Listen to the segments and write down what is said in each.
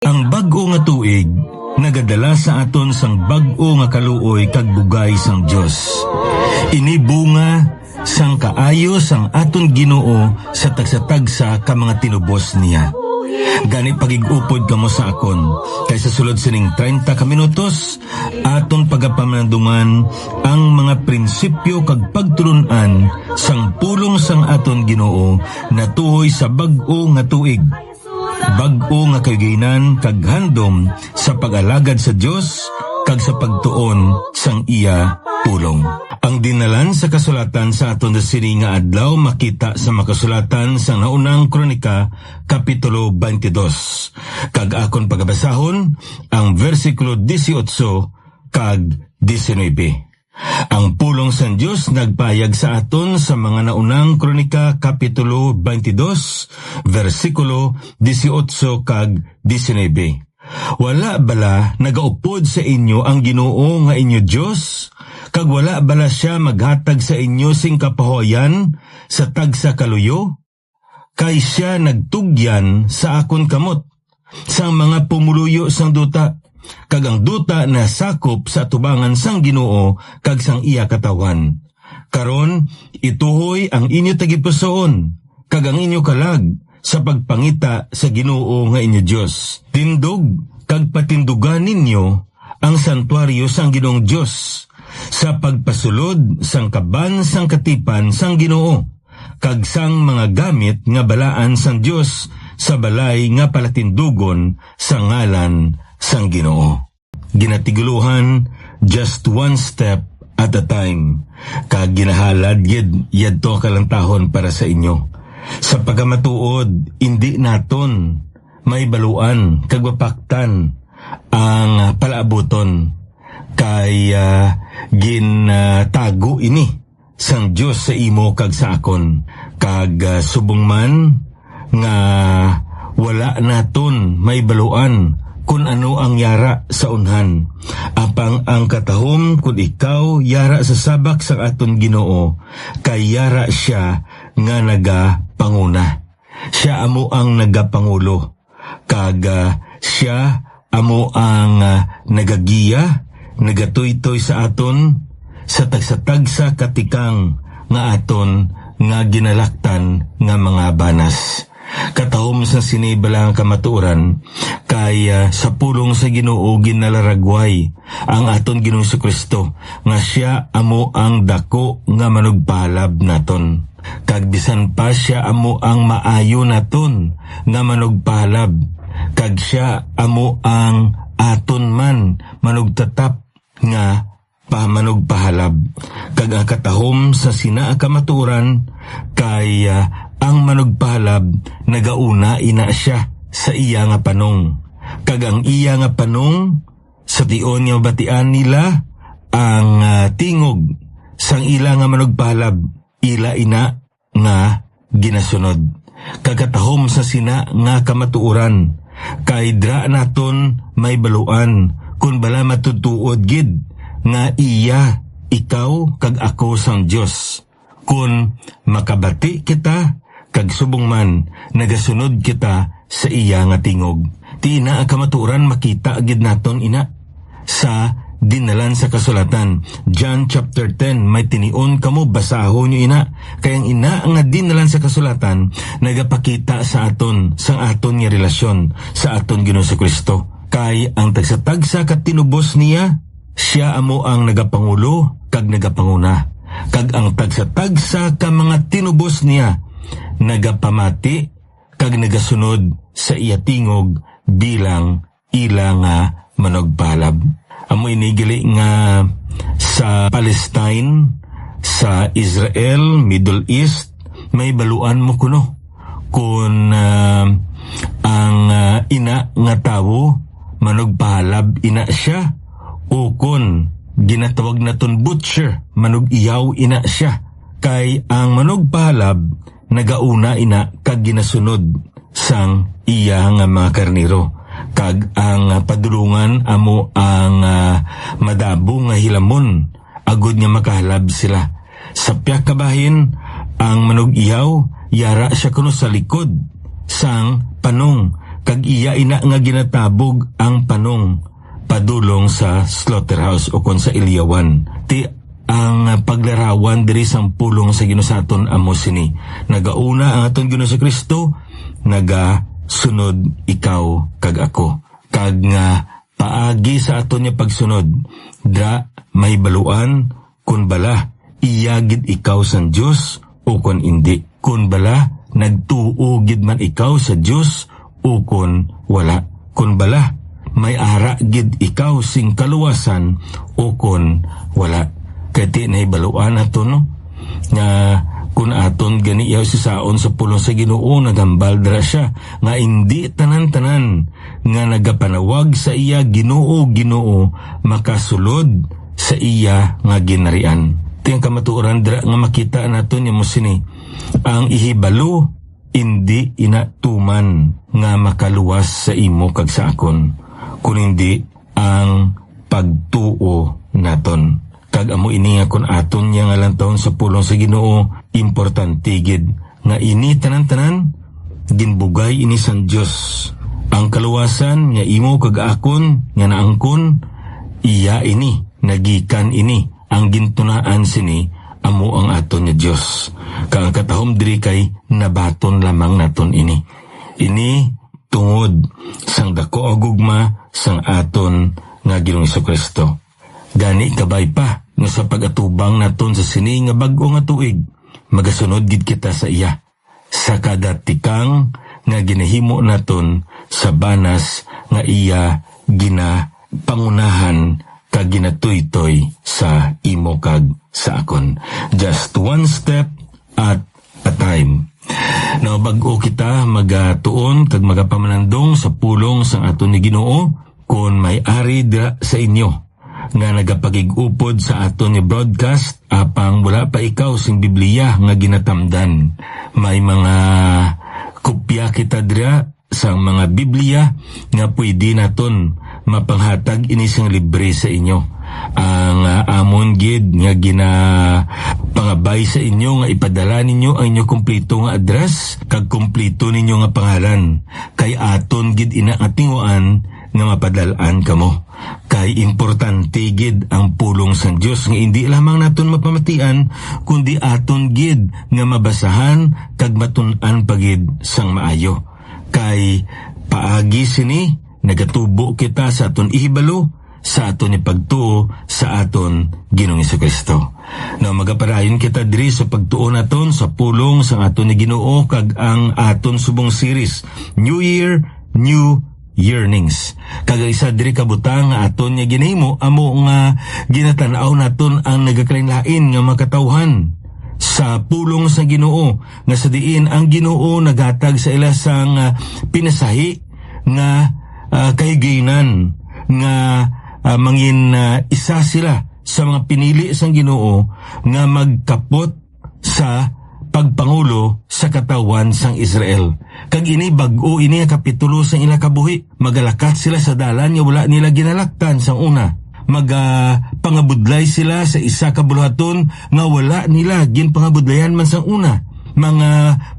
Ang bag-o nga tuig, nagadala sa aton sang bag-o nga kaluoy kag bugay sang Dios. Ini bunga sang kaayo sang aton Ginoo sa tagsa-tagsa ka mga tinubos niya. Gani pagigupod kamo sa akon, kaysa sulod sining 30 ka minutos, aton pagapamanandungan ang mga prinsipyo kag pagtulunan sang pulong sang aton Ginoo na tuhoy sa bag-o nga tuig. Bag-o nga kagayinan kag handom sa pag-alagad sa Dios kag sa pagtuon sang iya pulong. Ang dinalan sa kasulatan sa aton sini nga adlaw makita sa makasulatan sa naunang Kronika kapitulo 22. Kag akon pagabasahon ang bersikulo 18 kag 19. Ang pulong sa Diyos nagpayag sa aton sa mga naunang Kronika kapitulo 22 versikulo 18 kag 19. Wala bala nagaupod sa inyo ang Ginoo nga inyo Dios, kag wala bala siya maghatag sa inyo sing kapahoyan sa tagsa kaluyo? Kay siya nagtugyan sa akon kamot sang mga pumuluyo sang duta, kag ang duta na sakop sa tubangan sang Ginoo kag sang iya katawan. Karon ituhoy ang inyo tagipusoon kag ang inyo kalag sa pagpangita sa Ginoo nga inyo Dios. Tindog kag patindugan ninyo ang santuaryo sang Ginoong Dios sa pagpasulod sang kaban sang katipan sang Ginoo kag sang mga gamit nga balaan sang Dios sa balay nga palatindugon sa ngalan sang Ginoo. Ginatiguluhan just one step at a time, kag ginahalad yadto kalantahon para sa inyo. Sa pagkamatuod, hindi naton may baluan kag mapaktan ang palaabuton kay gintago ini sang Dios sa imo kag sa akon, kag subong man nga wala naton may baluan kung ano ang yara sa unhan. Apang ang katahom kung ikaw yara sa sabak sa aton Ginoo, kay yara siya nga nagapanguna. Siya amo ang nagapangulo, kag siya amo ang nagagiya, nagatuytoy sa aton sa tagsatagsa katikang nga aton nga ginalaktan nga mga banas. Katahom sa sinibalang kamatuoran, kay sa pulong sa Ginoo ginalaragway ang aton Ginoong Kristo nga siya amo ang dako nga manugpalab naton. Kag bisan pa siya amo ang maayo naton nga manugpalab, kag siya amo ang aton man manugtatap nga pamanugpahalab. Kag ang katahom sa sina kamatuoran, kay ang manugpahalab nagauna ina siya sa iya nga panong. Kag ang iya nga panong sa tion nga batian nila ang tingog sang ila nga manugpahalab, ila ina nga ginasunod. Kagatahom sa sina nga kamatuoran, kay dra naton may baluan kun bala matutuod gid nga iya, ikaw kag ako sang Dios. Kun makabati kita kag subong man nagasunod kita sa iya nga tingog. Ti ina ang kamatuoran makita agid naton ina sa dinalan sa kasulatan. John chapter 10, may tinion kamo, basahon nyo ina. Kaya ang ina nga dinalan sa kasulatan nagapakita sa aton sang aton nga relasyon sa aton Ginoong Kristo. Kay ang tagsatagsa kat tinubos niya, siya amo ang nagapangulo kag nagapanguna. Kag ang tagsatagsa ka mga tinubos niya nagapamati kag nagasunod sa iya tingog bilang ilang manugpalab. Amo inigali nga sa Palestine, sa Israel, Middle East, may baluan mo kuno kung ang ina nga tawo manugpalab ina siya, o kun ginatawag naton butcher, manug-iyaw ina siya. Kay ang manugpalab nagauna ina kag ginasunod sang iya nga mga karniro. Kag ang padulungan amo ang madabo nga hilamon agud nga makahalab sila. Sa piyak kabahin ang manug-iyaw yara siya kuno sa likod sang panong kag iya ina nga ginatabog ang panong padulong sa slaughterhouse o kon sa ilyawan. Ti ang paglarawan diri sang pulong sa Ginoo sa aton amo sini. Nagauna ang aton Ginoo sa Kristo, nagasunod ikaw kag ako. Kag nga paagi sa aton nya pagsunod, dra may baluan kun bala iyagid ikaw sang Dios o kon indi. Kun bala nagtuo gid man ikaw sa Dios o kon wala. Kun bala may ara gid ikaw sing kaluwasan o kon wala. Kati na ibaluan ato no nga kun aton gani yaw si saon sa pulong sa Ginoo, nagambal dra siya nga hindi tanan-tanan nga nagapanawag sa iya Ginoo makasulod sa iya nga ginarian. Tiyang kamatuoran dra nga makita naton yung musini ang ihibalo hindi inatuman nga makaluwas sa imo kag sa akon, kun hindi ang pagtuo naton. Kag amo ini nga kun aton nya nga lantawon sa pulong sa Ginoo, importante gid nga ini tanan-tanan ginbugay ini sang Dios. Ang kaluwasan nga imo kag akon nga naangkon, iya ini nagikan ini ang gintunaan sini amo ang aton nga Dios. Kang katahom diri kay nabaton lamang naton ini. Ini tungod sang dako agugma sang aton nga Ginoong Jesucristo. Gani kabay pa nga sa pagatubang naton sa sini nga bag-o nga tuig, magasunod gid kita sa iya sa kada tikang nga ginahimo naton sa banas nga iya ginapangunahan kag ginatuytoy sa imo kag sa akon. Just one step at a time. Now bag-o kita magatuon kag magapamanandong sa pulong sang aton ni Ginoo, kon may ari dira sa inyo nga nagapagigupod sa aton ni broadcast apang wala pa ikaw sing Biblia nga ginatamdan. May mga kopya kita dira sa mga Biblia nga pwede naton mapanghatag ini sing libre sa inyo. Ang amon gid nga pangabay sa inyo nga ipadala ninyo ang inyo kompleto nga address kag kompleto ninyo nga pangalan, kay aton gid ina atinguan nga mapadalaan kamo. Kay importante gid ang pulong sang Dios nga hindi lamang naton mapamatian kundi aton gid nga mabasahan kag matun-an pagid sang maayo. Kay paagi sini nagatubo kita sa aton ihibalo, sa aton ipagtuo sa aton Ginoong Jesucristo. Now magaparayon kita diri sa pagtuo naton sa pulong sa aton ni Ginoo kag ang aton subong series New Year, New Yearnings. Kag isa diri kabutang nga aton nga ginahimo amo nga ginatan-aw naton ang nagakalain-lain nga makatawhan sa pulong sa Ginoo, nga sa diin ang Ginoo naghatag sa ila sang pinasahi nga kahigayonan nga mangin isa sila sa mga pinili sang Ginoo nga magkapot sa pagpangulo sa katawan sang Israel. Kag ini bag-o ini nga kapitulo sang ila kabuhi. Magalakat sila sa dalan nga wala nila ginalaktan sang una. Pangabudlay sila sa isa ka buluhaton nga wala nila ginpangabudlayan man sang una. Mga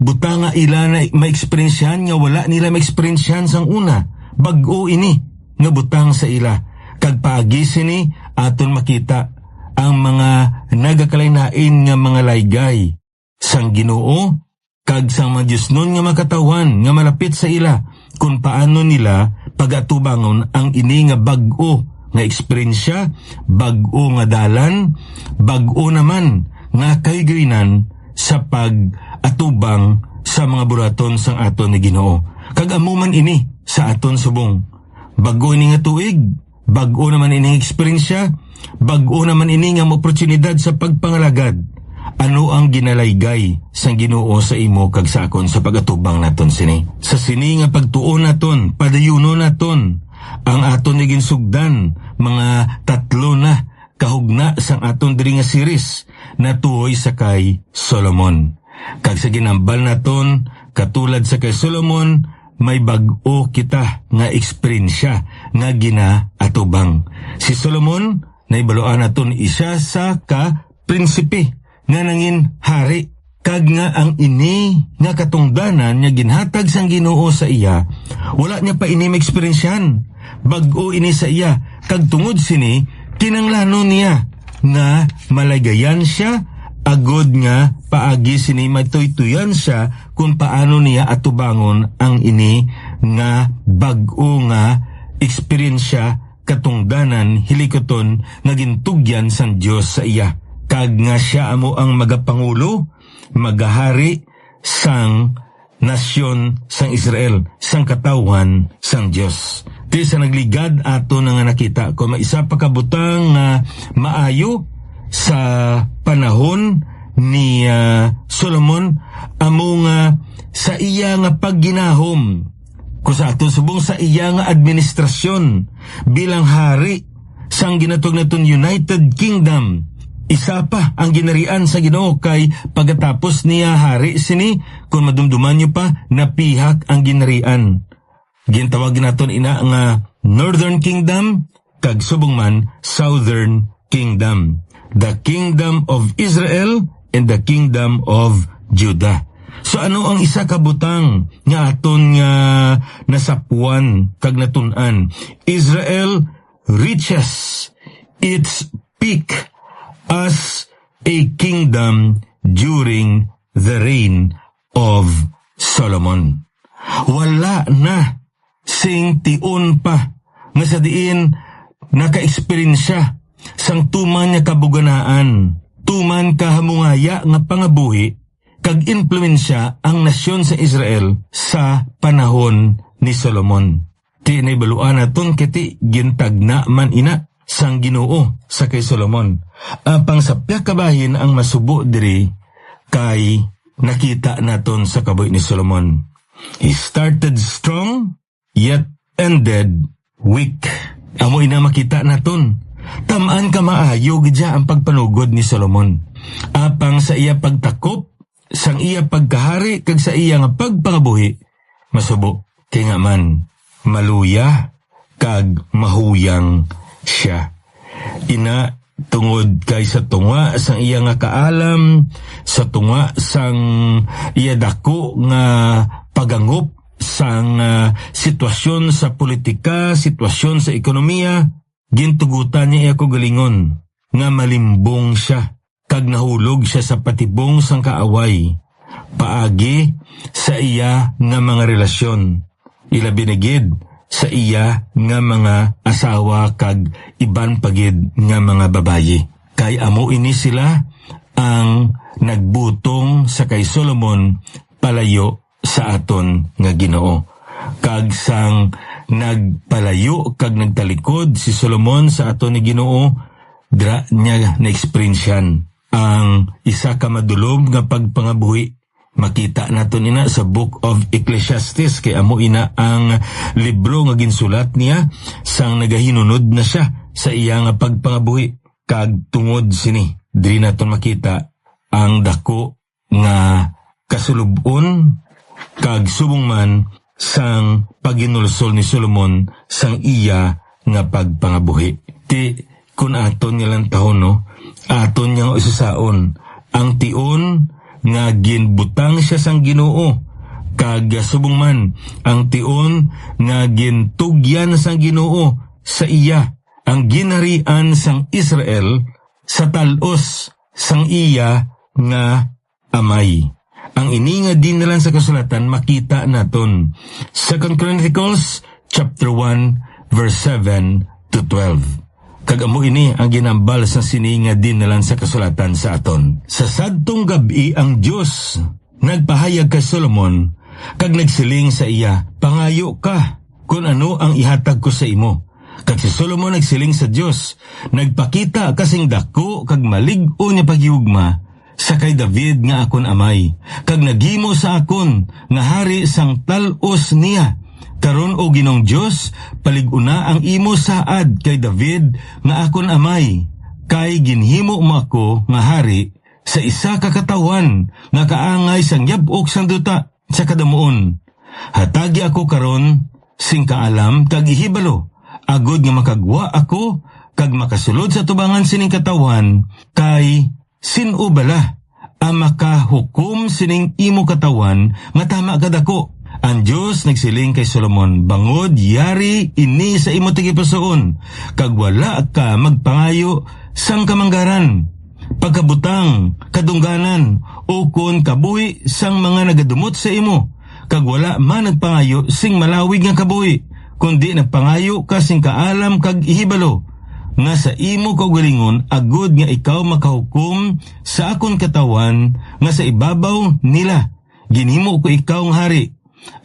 butanga ila na ma-eksperyensyahan nga wala nila ma-eksperyensyahan sang una. Bag-o ini nga butang sa ila. Kag paagi sini aton makita ang mga nagakalain-lain nga mga laygay sang Ginoo kag sang mga Dios nun nga makatawan nga malapit sa ila kung paano nila pagatubangon ang ini nga bag-o nga eksperyensya, bag-o nga dalan, bag-o naman nga kahigayonan sa pag-atubang sa mga buraton sang aton ni Ginoo. Kag amuman ini sa aton subong. Bag-o ini nga tuig, bag-o naman ini eksperyensya, bag-o naman ini nga oportunidad sa pagpangalagad. Ano ang ginalaygay sang Ginoo sa imo kag sa akon sa pagatubang naton sini? Sa sini nga pagtuon naton, padayuno naton ang aton ni ginsugdan mga 3 na kahugna sang aton diri nga series na tuoy sa kay Solomon. Kag sa ginambal naton katulad sa kay Solomon, may bag-o kita nga eksperyensya nga ginaatubang. Si Solomon naibaluan naton isa sa ka prinsipe nga nangin hari kag nga ang ini nga katungdanan nga ginhatag sang Ginoo sa iya, wala niya pa ini maeksperiensyahan. Bag-o ini sa iya, kag tungod sini, kinanglanon niya nga malagayan siya, agod nga paagi sini matuytuyan siya kung paano niya atubangon ang ini nga bag-o nga eksperyensya katungdanan hilikoton nga gintugyan sang Dios sa iya. Kag nga siya amo ang magapangulo, magahari sang nasyon sang Israel, sang katawan sang Dios. Di sa nagligad ato na nga nakita ko maisa pa kabutang nga maayo sa panahon ni Solomon amo nga sa iya nga pagginahom ko sa ato subong sa iya nga administrasyon bilang hari sang ginatog naton United Kingdom. Isa pa ang ginarian sa Ginoo kay pagkatapos niya hari sini kung madumduman niyo pa napihak ang ginarian. Gintawag naton ina nga Northern Kingdom kag subong man Southern Kingdom. The Kingdom of Israel and the Kingdom of Judah. So ano ang isa kabutang nga aton nga nasapuan kag natun-an? Israel reaches its peak as a kingdom during the reign of Solomon. Wala na sing tion pa nga sa diin naka-eksperyensya sang tuman nga kabuganaan, tuman kahamungaya nga pangabuhi kag impluwensya ang nasyon sa Israel sa panahon ni Solomon. Ti naibaluan naton kiti gintagna man ina sang Ginoo sa kay Solomon. Apang sapya kabahin ang masubo diri kay nakita naton sa kaboy ni Solomon. He started strong yet ended weak. Amo ina makita naton. Tamaan ka maayo gidya ang pagpanugod ni Solomon. Apang sa iya pagtakop, sang iya pagkahari kag sa iya nga pagpangabuhi, masubo kay nga man maluya kag mahuyang siya. Ina tungod kay sa tunga sang iya nga kaalam, sa tunga sang iya dako nga pagangup sang sitwasyon sa politika, sitwasyon sa ekonomiya, gintugutan niya ako galingon nga malimbong siya kag nahulog siya sa patibong sang kaaway paagi sa iya nga mga relasyon, ilabi na gid sa iya nga mga asawa kag iban pagid nga mga babayi. Kay amo ini sila ang nagbutong sa kay Solomon palayo sa aton nga Ginoo. Kag sang nagpalayo kag nagtalikod si Solomon sa aton ni Ginoo, dra niya na-experiensyan ang isa ka madulom nga pagpangabuhi. Makita naton ina sa Book of Ecclesiastes kay amo ina ang libro nga ginsulat niya sang nagahinunod na siya sa iya nga pagpangabuhi. Kag tungod sini diri naton makita ang dako nga kasulubon kag subong man sang paginulsol ni Solomon sang iya nga pagpangabuhi. Ti kun aton nga lang tahon no, aton nga ususaon ang tion nga ginbutang siya sang Ginoo kag subong man ang tion nga gintugyan sang Ginoo sa iya ang ginarian sang Israel sa talos sang iya nga amay. Ang ini nga dinalan sa kasulatan makita naton 2 Chronicles chapter 1 verse 7 to 12. Kag amo ini ang ginambal sa sini nga dinalan sa kasulatan sa aton. Sa sadtong gabi ang Dios nagpahayag kay Solomon kag nagsiling sa iya, "Pangayo ka kung ano ang ihatag ko sa imo." Kag si Solomon nagsiling sa Dios, "Nagpakita kasing dako kag malig-o niya paghigugma sa kay David nga akon amay, kag naghimo sa akon nga hari sang talos niya. Karon o Ginong Dios, palig-una ang imo saad kay David nga akon amay, kay ginhimo mo ako nga hari sa isa ka katawan nga kaangay sang yabok sang duta sa kadamuon. Hatagi ako karon sing kaalam kag ihibalo, agod nga makagwa ako kag makasulod sa tubangan sining katawan, kay sinu bala makahukom sining imo katawan nga tama kadako. Ang Diyos nagsiling kay Solomon, bangod yari ini sa imo tigipusoon, kag wala ka magpangayo sang kamanggaran, pagkabutang, kadungganan, o kon kabuhi sang mga nagadumot sa imo, kag wala man nagpangayo sing malawig nga kabuhi, kundi nagpangayo ka sing kaalam kag ihibalo, nga sa imo kaugalingon agud nga ikaw makahukom sa akon katawan nga sa ibabaw nila ginhimo ko ikaw nga hari.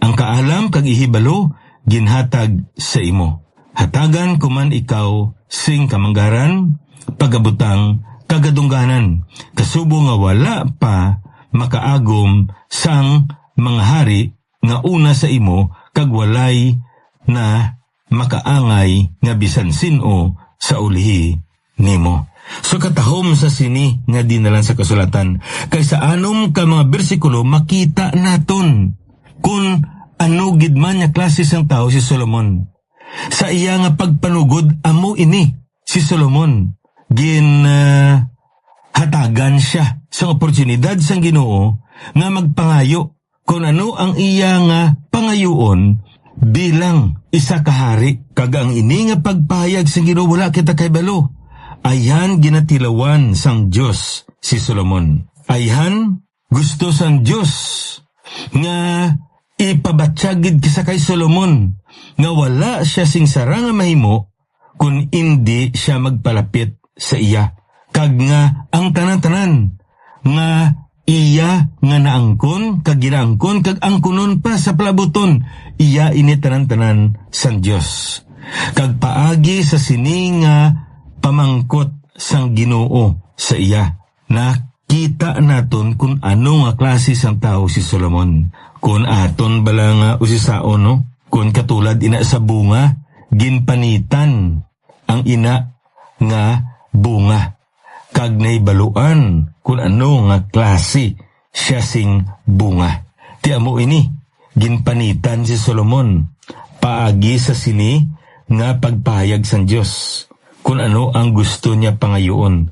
Ang kaalam kag ihibalo ginhatag sa imo. Hatagan kuman ikaw sing kamanggaran, pagabutang, kagadungganan, kasubo nga wala pa makaagom sang mga hari nga una sa imo kag walay na makaangay nga bisan sino sa ulihi nimo. So katahom sa sini nga dinalan sa kasulatan, kay sa anom ka mga bersikulo makita naton kung ano gid man nga klase sang tao si Solomon. Sa iya nga pagpanugod amo ini si Solomon hatagan siya sa oportunidad sang Ginoo nga magpangayo kung ano ang iya nga pangayoon bilang isa ka hari. Kag ang ini nga pagpahayag sang Ginoo wala kita kay balo. Ayhan ginatilawan sang Dios si Solomon. Ayhan gusto sang Dios nga ipabatsyagid kisa kay Solomon nga wala siya sing sara nga mahimo kung hindi siya magpalapit sa iya. Kag nga ang tanan-tanan nga iya nga naangkon kag ginaangkon kag angkunon pa sa palabuton, iya ini tanan-tanan sang Dios. Kag paagi sa sini nga pamangkot sang Ginoo sa iya, nakita naton kung ano nga klase sang tao si Solomon. Kung aton bala nga usisaon, no? Kung katulad ina sa bunga, ginpanitan ang ina nga bunga. Kag naibaluan kung ano nga klase siya sing bunga. Ti amo ini, ginpanitan si Solomon paagi sa sini nga pagpahayag sang Dios kung ano ang gusto niya pangayoon.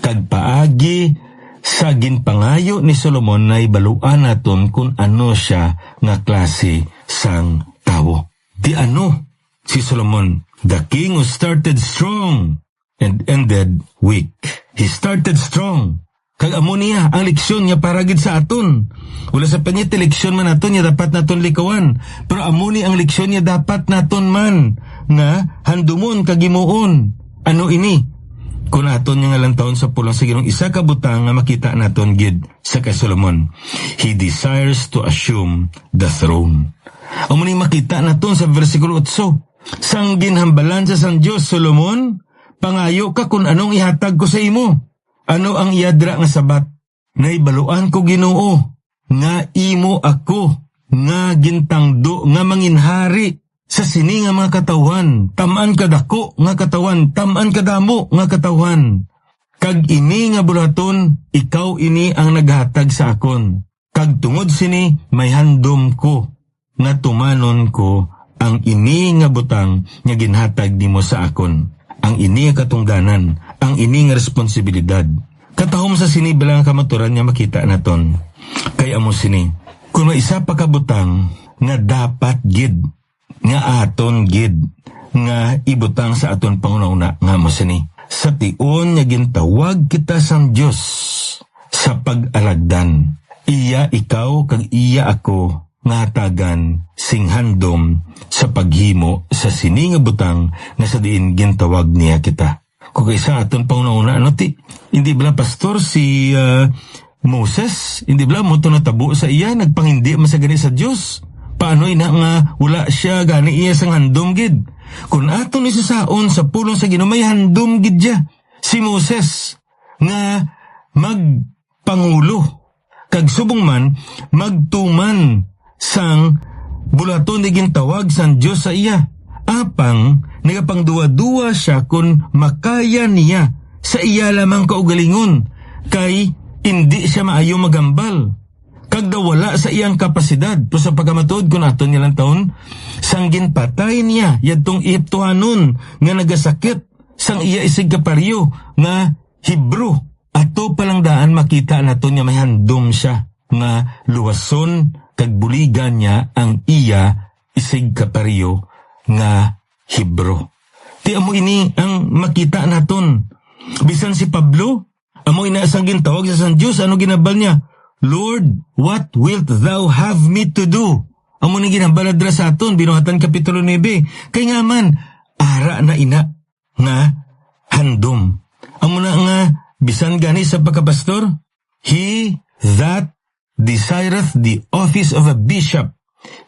Kag paagi sa ginpangayo ni Solomon na ibaluan naton kung ano siya nga klase sang tao. Di ano si Solomon? The king who started strong and ended weak. He started strong. Kag amo niya ang leksyon niya para gid sa aton. Wala sa panyat leksyon man naton niya dapat naton likawan. Pero amo ni ang leksyon niya dapat naton man nga handumon kag himuon. Ano ini? Kung aton nga lang taon sa pulang sa Ginoo isa ka butang nga makita naton gid sa kay Solomon. He desires to assume the throne. Amo ni makita naton sa versikulo 8. Sang ginhambalan sa sang Dios, Solomon, pangayo ka kung anong ihatag ko sa imo. Ano ang iyadra nga sabat? Naibaluan ko Ginoo nga imo ako nga gintangdo nga manginhari sa sini nga mga katawan, tamaan kadako nga katawan, tamaan kadamo nga katawan. Kag ini nga bulaton, ikaw ini ang naghatag sa akon. Kag tungod sini, may handom ko, nga tumanon ko, ang ini nga butang nga ginhatag nimo sa akon. Ang ini nga katungganan, ang ini nga responsibilidad. Katahom sa sini bilang kamaturan nga makita naton. Kay amo sini, kung may isa pa kabutang, nga dapat gid, nga aton gid nga ibutang sa aton pangunauna nga mo sini. Sa tion nga gintawag kita sang Dios sa pag-alagdan. Iya ikaw kag iya ako nga hatagan sing handom sa paghimo sa sini nga butang nga sa diin gintawag niya kita. Kung kaysa aton pangunauna hindi bala pastor si Moses, hindi bala mo to natabo sa iya nagpangindi masagani sa Dios. Paano ina nga wala siya gani iya sang handom gid? Kung aton isasaon sa pulong sa Ginoo may handom gid siya. Si Moses nga magpangulo kag subong man magtuman sang bulaton ni gintawag sang Dios sa iya. Apang nagapangduwa-duwa siya kung makaya niya sa iya lamang kaugalingon kay hindi siya maayo magambal. Kag daw wala sa iyang kapasidad. Pero sa pagkamatod kung aton nilang taon, sanggin patay niya yadtong Ehiptohanon nga nagasakit sang iya isig kaparyo nga Hebrew Ato palang daan makita nato niya may handom siya nga luwason kag buligan niya ang iya isig kapariyo nga Hebro. Ti amo ini ang makita naton. Bisan si Pablo, amo inaasang gintawag sa San Diyos, ano ginabal niya? Lord, what wilt thou have me to do? Amo ni ginabal adra sa aton, Binuhatan Kapitulo 9. Kay nga man, ara na ina nga handom. Amo na nga, bisan gani sa pagkapastor, he that desireth the office of a bishop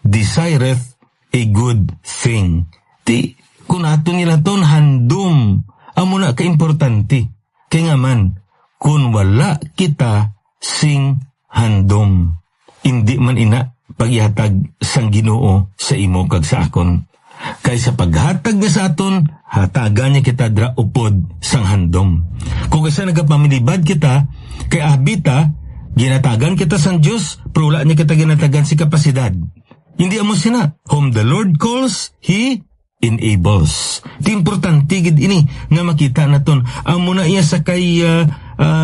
desireth a good thing. Ti, kung ato nila ton handom, amo na kaimportante. Kaya nga man, kung wala kita sing handom, hindi man ina paghatag sang Ginoo sa imo kag sa akon. Kaysa paghatag niya sa aton, hatagan niya kita dra upod sang handom. Kung kaysa nagapamilibad kita, kay abita, ginatagan kita sang Diyos, pero wala niya kita ginatagan si kapasidad. Hindi amo sina. Whom the Lord calls, He enables. Di importante gid ini nga makita naton. Amo na iya sa kay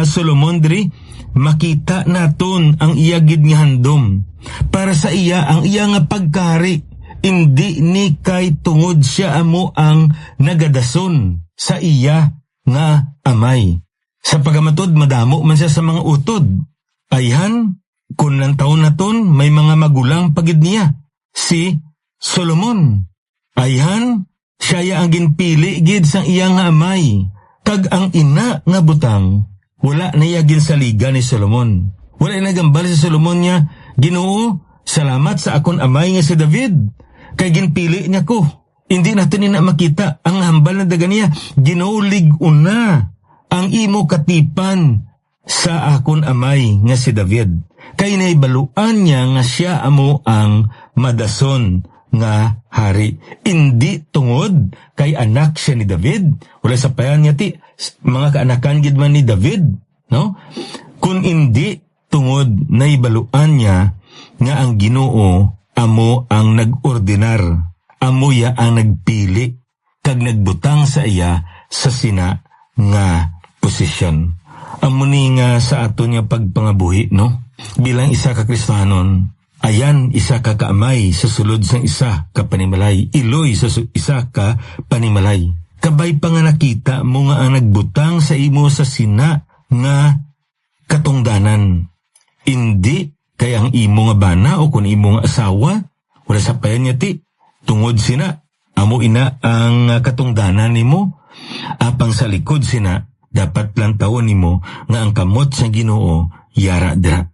Solomon diri, makita naton ang iya gid nga handom. Para sa iya, ang iya nga pagkari, hindi ni kay tungod siya amo ang nagadason sa iya nga amay. Sa pagamatod, madamo man siya sa mga utod. Ayhan, kung ng taon naton, may mga magulang pagid niya. Si Solomon. Ayhan, siya ang ginpili gid sang iyang amay. Kag ang ina nga butang, wala na iya ginsaliga ni Solomon. Wala na gambal si Solomon niya, Ginoo, salamat sa akon amay nga si David. Kay ginpili niya ko. Hindi natin na makita ang hambal na daga niya. Ginoo, lig-un na ang imo katipan sa akon amay nga si David. Kay naibaluan niya nga siya amo ang madason nga hari. Hindi tungod kay anak siya ni David. Wala sa payan niya ti, mga kaanakan gid man ni David. No? Kung hindi tungod naibaluan niya nga ang Ginoo amo ang nag-ordinar. Amo ya ang nagpili kag nagbutang sa iya sa sina nga posisyon. Amo ni nga sa ato niya pagpangabuhi, no? Bilang isa ka Kristiyanon, ayan, isa ka kaamay sa sulod sang isa ka panimalay. Iloy sa isa ka panimalay. Kabay pa nga nakita mo nga ang nagbutang sa imo sa sina nga katungdanan. Hindi kay ang imo nga bana o kung imo nga asawa, wala sa payan niya ti, tungod sina, amo ina ang katungdanan nimo, apang sa likod sina, dapat lang tawon nimo nga ang kamot sa Ginoo yara dra.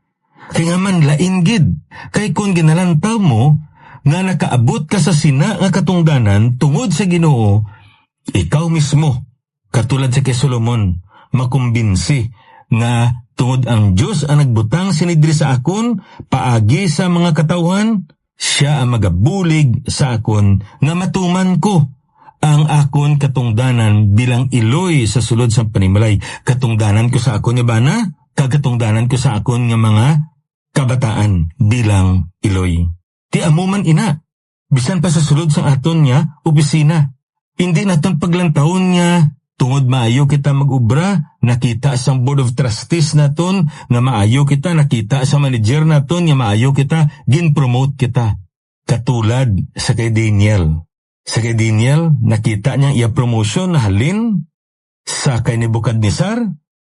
Kaya nga man lain gid, kay kung ginalantaw mo, nga nakaabot ka sa sina nga katungdanan tungod sa Ginoo, ikaw mismo, katulad sa kay Solomon, makumbinsi nga tungod ang Diyos ang nagbutang sinidri sa akon, paagi sa mga katawhan, siya ang magabulig sa akon nga matuman ko ang akon katungdanan bilang iloy sa sulod sa panimalay. Katungdanan ko sa akon nga bana, kagkatungdanan ko sa akon nga mga kabataan bilang iloy. Ti amo man ina, bisan pa sa sulod sa aton niya, opisina. Hindi naton paglantahon niya, tungod maayo kita mag-ubra, nakita sa Board of Trustees naton, nga maayo kita, nakita sa manager naton, nga maayo kita, gin-promote kita. Katulad sa kay Daniel. Sa kay Daniel, nakita niyang iya-promotion na halin sa kay Nebukadnesar,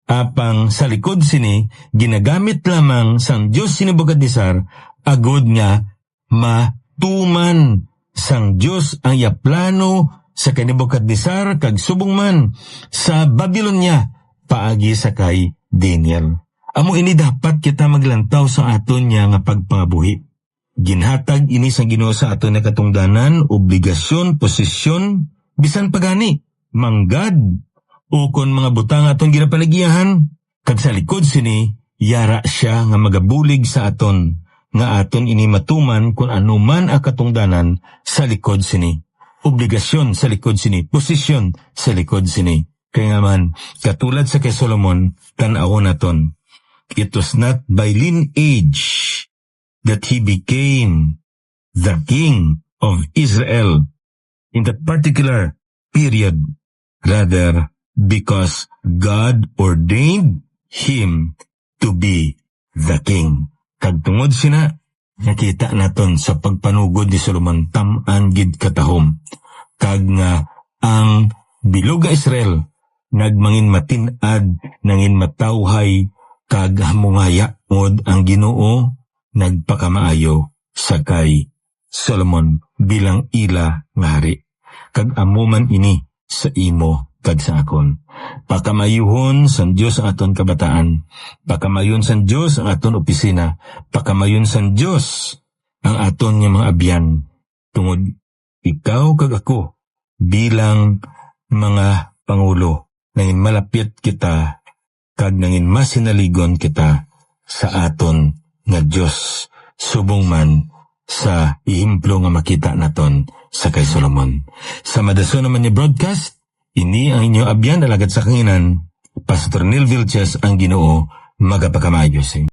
apang sa likod sini, ginagamit lamang sang Diyos si Nebukadnesar, agod nga matuman sang Diyos ang iya plano sa kay Nebukadnesar kag subong man sa Babylonia paagi sa kay Daniel. Amo ini dapat kita maglantaw sa aton niya nga pagpangabuhi. Ginhatag ini sa Ginoo sa aton na katungdanan, obligasyon, posisyon, bisan pagani, manggad, o kon mga butang aton ginapalagiyahan, kag sa likod sini, yara siya nga magabulig sa aton, nga aton ini matuman kung anuman ang katungdanan sa likod sini. Obligasyon sa likod sini, posisyon sa likod sini. Kaya nga man, katulad sa kay Solomon, tan-awon naton. It was not by lineage that he became the king of Israel in that particular period. Rather, because God ordained him to be the king. Kag tungod sina, nakita naton sa pagpanugod ni Solomon tam-an gid katahom. Kag nga ang bilog nga Israel nagmangin matin-ad nangin matawhay kag hamungaya mod ang Ginoo nagpakamaayo sa kay Solomon bilang ila nga hari. Kag amuman ini sa imo kag sa akon. Pakamayuhon sa Dios ang aton kabataan. Pakamayon sa Dios ang aton opisina. Pakamayon sa Dios ang aton nga mga abyan. Tungod ikaw kag ako bilang mga pangulo nangin malapit kita kag nangin masinaligon kita sa aton nga Dios subong man sa ihimplo nga makita naton sa kay Solomon. Sa madason naman ni broadcast, ini ang inyo abyan alagad sa kanginan, Pastor Neil Vilches ang Ginoo magapakamayo sa inyo.